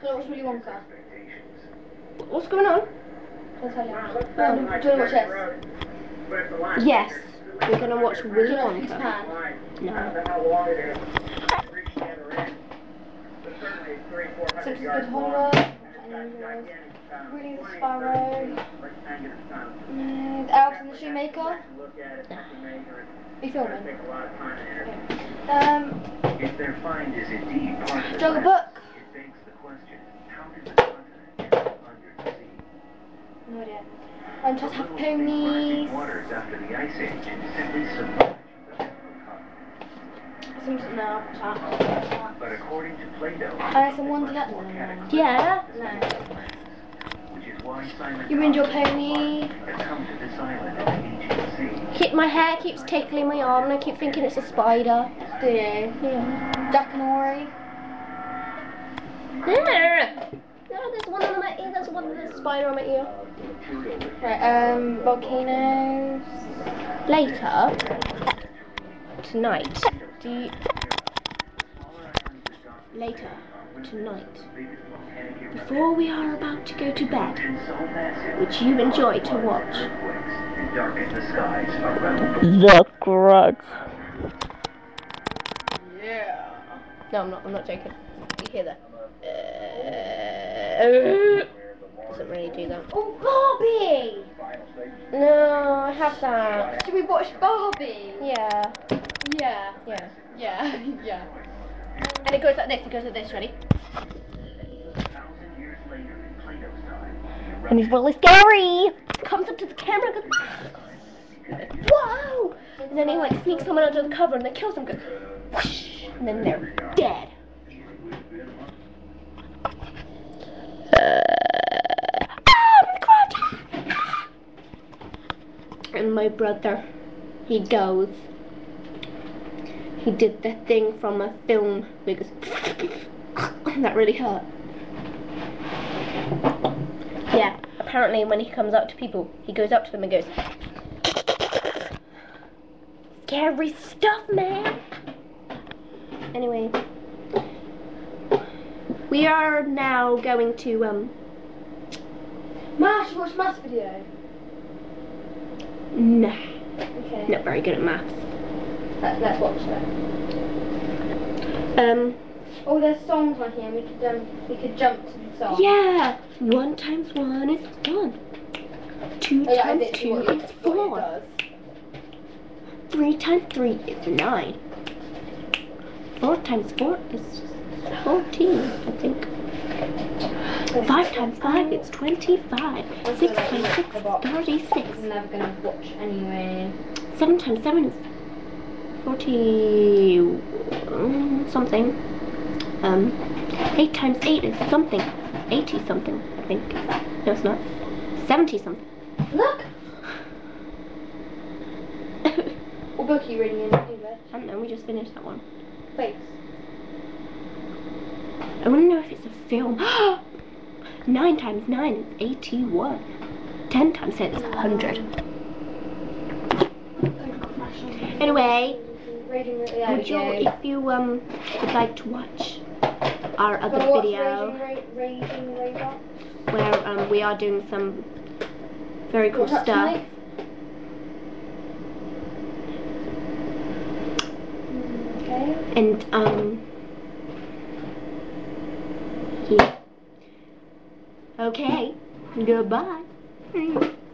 Can I watch Willy Wonka? What's going on? I'll tell you. Do you want to watch this? Yes, we're going to watch Willy Do you know Wonka. Japan? No. Simpsons Good Homework. Really the Sparrow. The Elf and the Shoemaker. Are you filming? If their find is indeed part of the Jungle plan, Book. it begs the question, how did the continent end up under the sea? No idea. Just have ponies. Waters after the Ice Age simply submerged the continent. Simpsons now. But according to Plato, Alice in Wonderland. Yeah. No. which is why Simon You and your pony. had come to this island in the ancient sea. My hair keeps tickling my arm and I keep thinking it's a spider. Do you? Yeah. Jack and Ori. No, there's one on my ear. There's a spider on my ear. Right, volcanoes. Later, tonight, later, tonight, before we are about to go to bed, which you enjoy to watch, The Grudge. Yeah. No, I'm not joking. You hear that? Doesn't really do that. Oh, Barbie! No, I have that. Should we watch Barbie? Yeah. Yeah. Yeah. Yeah. Yeah. And it goes like this, ready? And he's really scary. Comes up to the camera and goes, whoa! And then he like sneaks someone under the cover and then kills them, goes, whoosh, and then they're dead. And my brother, he goes, he did the thing from a film because that really hurt. Yeah, apparently when he comes up to people, he goes up to them and goes, scary stuff, man. Anyway, we are now going to Mash, watch maths video. nah, Okay. not very good at maths. Let's watch that. Oh, there's songs on here. We could jump to the song. Yeah, 1 times 1 is 1. 2 Oh, yeah, times I 2 what is it 4. does. 3 times 3 is 9. 4 times 4 is 14, I think. 5 times 5 is 25. 6 times 6 is 36. I'm never gonna watch anyway. 7 times 7 is 40 something. 8 times 8 is something. 80 something, I think. No, it's not. 70 something. Look! What book are you reading in English? I don't know, we just finished that one. Face. I want to know if it's a film. 9 times 9 is 81. 10 times 10 is 100. Anyway, if you would like to watch our other video where we are doing some very cool stuff. Okay. And yeah. Okay. Goodbye.